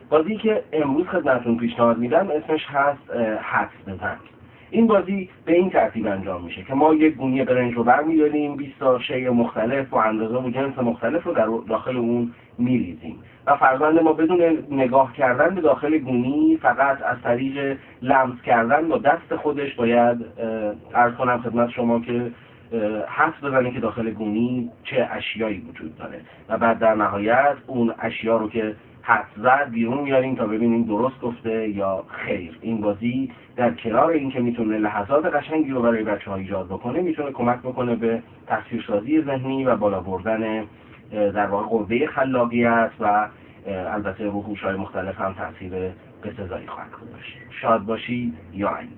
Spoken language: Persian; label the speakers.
Speaker 1: بازی که امروز خدمتتون پیشنهاد میدم اسمش هست حدس بزن. این بازی به این ترتیب انجام میشه که ما یک گونی برنج رو برمی‌داریم، 20 تا شی مختلف و اندازه و جنس مختلف رو در داخل اون میریزیم و فرزند ما بدون نگاه کردن به داخل گونی، فقط از طریق لمس کردن با دست خودش باید عرض کنم خدمت شما که حدس بزنه که داخل گونی چه اشیایی وجود داره و بعد در نهایت اون اشیا رو که حدس زد بیرون میاریم تا ببینیم درست گفته یا خیر. این بازی در کنار این که میتونه لحظات قشنگی رو برای بچه‌ها ایجاد بکنه، میتونه کمک بکنه به تصویرسازی ذهنی و بالا بردن در واقع قوه خلاقیت و البته رو هوش‌های مختلف هم تاثیر بسزایی خواهد گذاشت. شاد باشید یا علی.